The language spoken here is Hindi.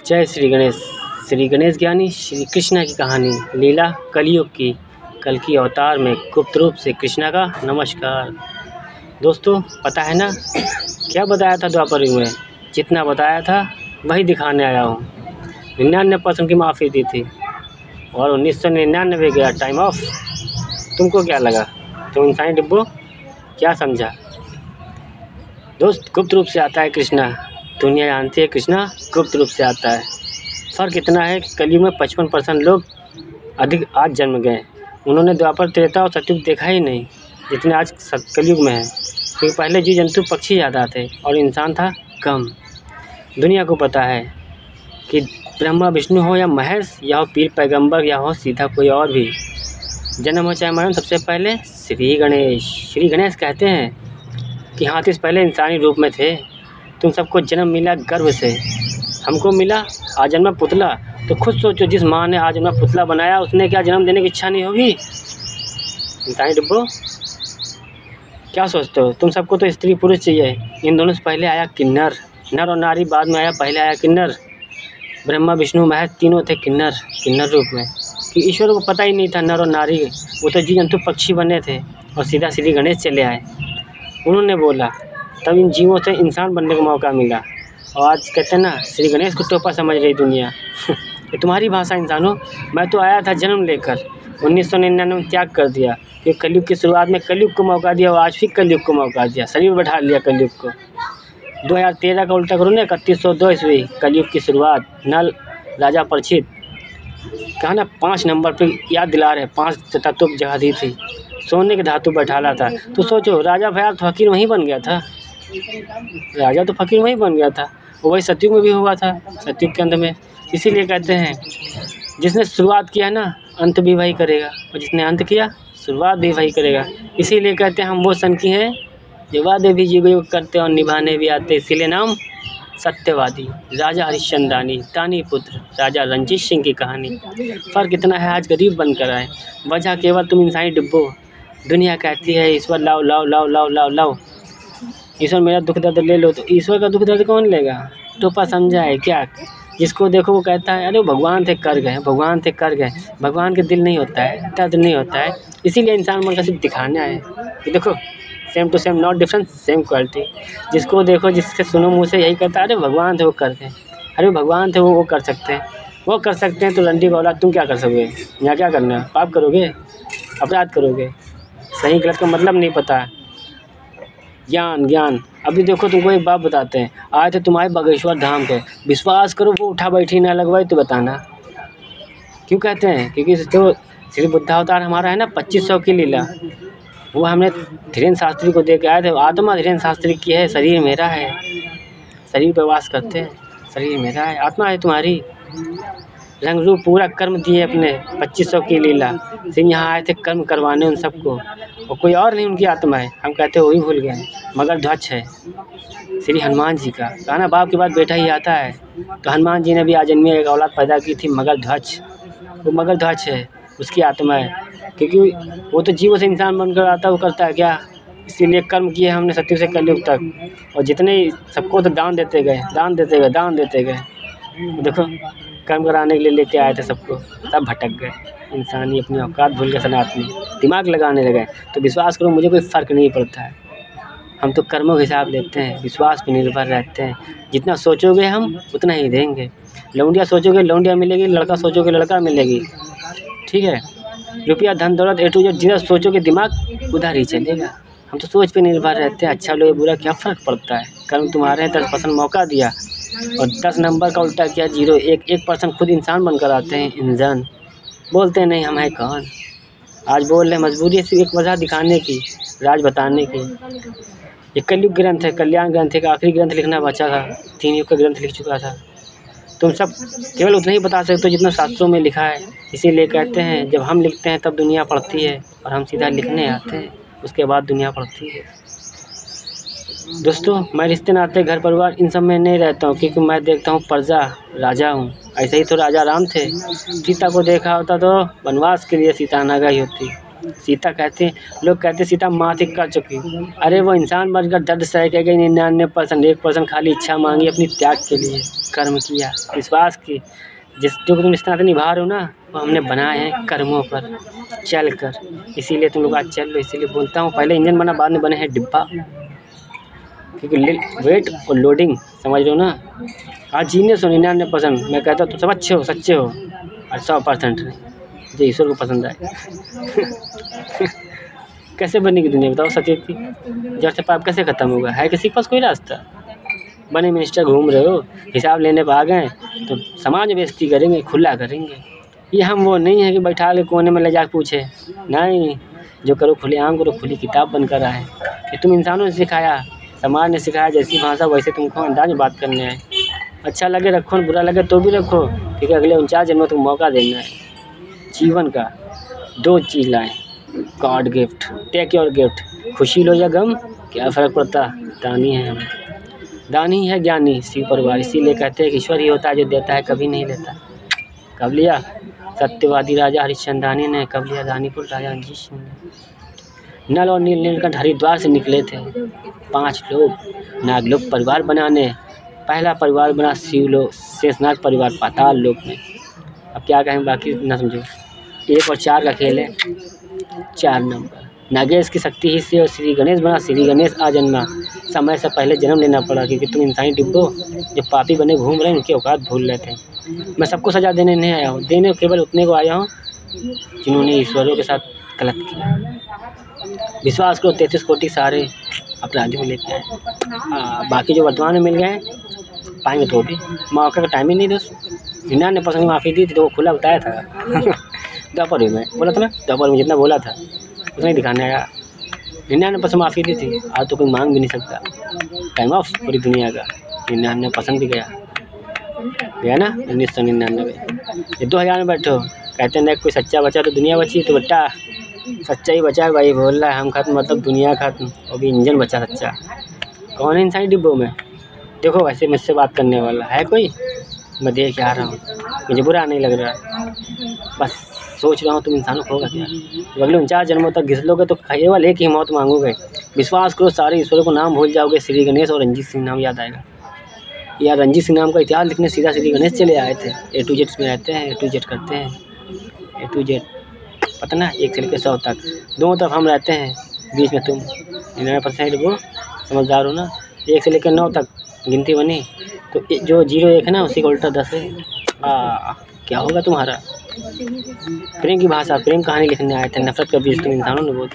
जय श्री गणेश। श्री गणेश ज्ञानी श्री कृष्ण की कहानी लीला कलयुग की कल की अवतार में गुप्त रूप से कृष्णा का नमस्कार। दोस्तों पता है ना क्या बताया था द्वापर युग में? जितना बताया था वही दिखाने आया हूँ। 99% की माफ़ी दी थी और 1999 गया टाइम ऑफ। तुमको क्या लगा? तुम इंसानी डिब्बो क्या समझा? दोस्त गुप्त रूप से आता है कृष्णा। दुनिया जानती है कृष्णा गुप्त रूप से आता है। फ़र्क इतना है कि कलयुग में 55% लोग अधिक आज जन्म गए। उन्होंने द्वापर त्रेता और सतयुग देखा ही नहीं जितने आज कलयुग में है। क्योंकि पहले जीव जंतु पक्षी ज़्यादा थे और इंसान था कम। दुनिया को पता है कि ब्रह्मा विष्णु हो या महेश या हो पीर पैगंबर या हो सीधा कोई और भी, जन्म हो चाहे मरण, सबसे पहले श्री गणेश। श्री गणेश कहते हैं कि हाथी से पहले इंसानी रूप में थे। तुम सबको जन्म मिला गर्भ से, हमको मिला आजन्मा पुतला। तो खुद सोचो, जिस माँ ने आजन्मा पुतला बनाया उसने क्या जन्म देने की इच्छा नहीं होगी? इंसानी डिब्बो क्या सोचते हो? तुम सबको तो स्त्री पुरुष चाहिए। इन दोनों से पहले आया किन्नर, नर और नारी बाद में आया। पहले आया किन्नर। ब्रह्मा विष्णु महेश तीनों थे किन्नर रूप में। कि ईश्वर को पता ही नहीं था नर और नारी, वो तो जीव जंतु पक्षी बने थे और सीधा श्री गणेश चले आए। उन्होंने बोला तब इन जीवों से इंसान बनने का मौका मिला। और आज कहते हैं ना श्री गणेश को तोहफा समझ रही दुनिया। ये तुम्हारी भाषा इंसानों। मैं तो आया था जन्म लेकर, 1999 में त्याग कर दिया। ये कलयुग की शुरुआत में कलयुग को मौका दिया और आज फिर कलयुग को मौका दिया। शरीर बैठा लिया कलयुग को। 2013 का उल्टा करो ना, 3102 ईस्वी कलयुग की शुरुआत। नल राजा परीक्षित कहा ना 5 नंबर पे याद दिला रहे, 5 तत्व जगह दी थी। सोने के धातु बैठाला था। तो सोचो राजा भया तो फकीर वहीं बन गया था। राजा तो फकीर वहीं बन गया था। वही सतयुग में भी हुआ था, सतयुग के अंत में। इसीलिए कहते हैं जिसने शुरुआत किया ना अंत भी वही करेगा, और जिसने अंत किया शुरुआत भी वही करेगा। इसीलिए कहते हैं हम वो सन की हैं जो वादे भी युग करते और निभाने भी आते। इसीलिए नाम सत्यवादी। राजा हरिश्चंद्रानी, दानी पुत्र राजा रंजीत सिंह की कहानी। फ़र्क इतना है आज गरीब बनकर आए। वजह केवल तुम इंसानी डिब्बो। दुनिया कहती है ईश्वर लाओ लाओ लाओ लाओ लाओ लाओ, ईश्वर मेरा दुख दर्द ले लो। तो ईश्वर का दुख दर्द कौन लेगा? टोपा समझा है क्या? जिसको देखो वो कहता है अरे भगवान थे कर गए, भगवान थे कर गए। भगवान के दिल नहीं होता है, दर्द नहीं होता है। इसीलिए इंसान मन का सिर्फ दिखाना है कि देखो same to same, not different, same quality. जिसको देखो, जिससे सुनो मुँह से यही कहता है अरे भगवान थे वो कर गए, अरे भगवान थे वो कर सकते हैं, वो कर सकते हैं। तो रंडी का औलाद तुम क्या कर सकोगे? यहाँ क्या करना है? पाप करोगे, अपराध करोगे। सही गलत का मतलब नहीं पता। ज्ञान अभी देखो तुमको एक बात बताते हैं। आए थे तुम्हारे बागेश्वर धाम के, विश्वास करो वो उठा बैठी ना लगवाई तो बताना क्यों कहते हैं? क्योंकि जो श्री बुद्धावतार हमारा है ना 2500 की लीला, वो हमने धीरेन्द्र शास्त्री को दे के आए थे। आत्मा धीरेन्द्र शास्त्री की है, शरीर मेरा है। शरीर पर वास करते हैं, शरीर मेरा है, आत्मा है तुम्हारी। रंग रूप पूरा कर्म दिए अपने 2500 की लीला। सिंह यहाँ आए थे कर्म करवाने उन सबको, और कोई और नहीं उनकी आत्मा है। हम कहते हैं वही भूल गए। मगर ध्वज है श्री हनुमान जी का। कहा ना बाप के बाद बेटा ही आता है। तो हनुमान जी ने भी आजन्मी एक औलाद पैदा की थी मगर ध्वज। वो मगर ध्वज है, उसकी आत्मा है। क्योंकि वो तो जीवों से इंसान बनकर आता है, वो करता है क्या? इसीलिए कर्म किए हमने सतयुग से कलयुग तक। और जितने सबको तो दान देते गए, दान देते गए, दान देते गए। देखो कर्म कराने के लिए लेके आए थे सबको, सब भटक गए। इंसानी अपनी औकात भूल गए, सनातनी दिमाग लगाने लगे। तो विश्वास करो मुझे कोई फ़र्क नहीं पड़ता है। हम तो कर्मों के हिसाब लेते हैं, विश्वास पे निर्भर रहते हैं। जितना सोचोगे हम उतना ही देंगे। लौंडिया सोचोगे लौंडिया मिलेगी, लड़का सोचोगे लड़का मिलेगी। ठीक है, रुपया धन दौलत ए टू जेड जिधर सोचोगे दिमाग उधर ही चलेगा। हम तो सोच पे निर्भर रहते हैं। अच्छा लोग बुरा क्या फ़र्क पड़ता है? कर्म तुम्हारे 10% मौका दिया और 10 नंबर का उल्टा किया 0। 1% खुद इंसान बनकर आते हैं। इंसान बोलते नहीं हम हैं कौन। आज बोल रहे मजबूरी है सिर्फ एक वजह दिखाने की, राज बताने की। ये कलयुग ग्रंथ है, कल्याण ग्रंथ है। आखिरी ग्रंथ लिखना बचा था, 3 युग का ग्रंथ लिख चुका था। तुम सब केवल उतना ही बता सकते हो जितना शास्त्रों में लिखा है। इसीलिए कहते हैं जब हम लिखते हैं तब दुनिया पढ़ती है, और हम सीधा लिखने आते हैं उसके बाद दुनिया पढ़ती है। दोस्तों मैं रिश्ते नाते घर परिवार इन सब में नहीं रहता हूँ, क्योंकि मैं देखता हूँ प्रजा राजा हूँ। ऐसे ही तो राजा राम थे। सीता को देखा होता तो वनवास के लिए सीता ना गई होती। सीता कहते हैं, लोग कहते हैं सीता माँ थी कर चुकी। अरे वो इंसान बनकर दर्द सह के गई 99%, 1% खाली इच्छा मांगी अपनी त्याग के लिए, कर्म किया, विश्वास की। जिस जो तुम इस तरह से निभा रहे हो ना, वो हमने बनाए हैं कर्मों पर चल कर, इसीलिए तुम लोग आज चल लो। इसीलिए बोलता हूँ पहले इंजन बना, बाद में बने हैं डिब्बा, क्योंकि वेट और लोडिंग समझ रहे हो ना। आज जीने सो 99%, मैं कहता हूँ तुम सब अच्छे हो, सच्चे हो, और 100% नहीं जो ईश्वर को पसंद आए। कैसे बनेगी दुनिया बताओ सचेत की? जड़ से पाप कैसे खत्म होगा? है किसी के पास कोई रास्ता? बने मिनिस्टर घूम रहे हो, हिसाब लेने पर आ गए तो समाज में बेइज्जती करेंगे, खुला करेंगे। ये हम वो नहीं है कि बैठा के कोने में ले जा पूछे, नहीं, जो करो खुलेआम करो, खुली किताब बनकर आए। कि तुम इंसानों ने सिखाया, समाज ने सिखाया, जैसी भाषा वैसे तुमको अंदाज में बात करने है। अच्छा लगे रखो, बुरा लगे तो भी रखो, क्योंकि अगले 49 जन्मों तुम मौका देना है। जीवन का 2 चीज़ लाएँ, god gift, take your gift, खुशी लो या गम, क्या फ़र्क पड़ता, दानी है हम। दानी है ज्ञानी शिव परिवार, इसीलिए कहते हैं कि ईश्वर ही होता है जो देता है, कभी नहीं लेता। कब लिया? सत्यवादी राजा हरिश्चंद्रानी ने। कब लिया? दानीपुर राजा रणजीत सिंह ने। नल और नीलकंठ हरिद्वार से निकले थे 5 लोग नागलोक परिवार बनाने। पहला परिवार बना शिवलोक शेषनाग परिवार पाताल लोक में। अब क्या कहें बाकी ना समझो। 1 और 4 का खेल है, 4 नंबर। नागेश की शक्ति ही से और श्री गणेश बना श्री गणेश आ जन्मा। समय से पहले जन्म लेना पड़ा, क्योंकि तुम इंसानी डिब्बो जो पापी बने घूम रहे हैं, उनकी औकात भूल रहे थे। मैं सबको सजा देने नहीं आया हूँ, देने केवल उतने को आया हूँ जिन्होंने ईश्वरों के साथ गलत किया। विश्वास करो 33 कोटि सारे अपराधियों को लेके आए। बाकी जो वर्तमान में मिल गए पाएंगे तो भी मौके का टाइम ही नहीं दोस्त। 99% माफ़ी दी थी तो वो खुला बताया था। द्वापर में बोला था ना, द्वापर में जितना बोला था उतना ही दिखाने आया। 99% माफ़ी दी थी, आज तो कोई मांग भी नहीं सकता। टाइम ऑफ पूरी दुनिया का 99% भी गया ना 1999। ये 2000 में बैठो, कहते हैं कोई सच्चा बचा तो दुनिया बची, तो बेटा सच्चा ही बचा है भाई। बोल रहा है हम खत्म मतलब दुनिया खत्म, और भी इंजन बचा सच्चा। कौन है इंसानी डिब्बों में? देखो वैसे मुझसे बात करने वाला है कोई? मैं देख आ रहा हूँ, मुझे बुरा नहीं लग रहा, बस सोच रहा हूँ तुम इंसानों को होगा क्या। जब अगले 49 जन्मों तक घिस लोगे तो केवल एक ही मौत मांगोगे। विश्वास करो सारे ईश्वरों को नाम भूल जाओगे, श्री गणेश और रंजीत सिंह नाम याद आएगा। यार रंजीत सिंह नाम का इतिहास लिखने सीधा श्री गणेश चले आए थे। A to Z में रहते हैं, A to Z करते हैं, A to Z पता ना 1 से लेकर 100 तक। दोनों तरफ हम रहते हैं, बीच में तुम 99% वो समझदार हो ना। 1 से लेकर 9 तक गिनती बनी तो जो 0 1 है ना उसी का उल्टा 10 है। क्या होगा तुम्हारा? प्रेम की भाषा, प्रेम कहानी लिखने आए थे, नफरत का बीज तुम इंसानों ने बोल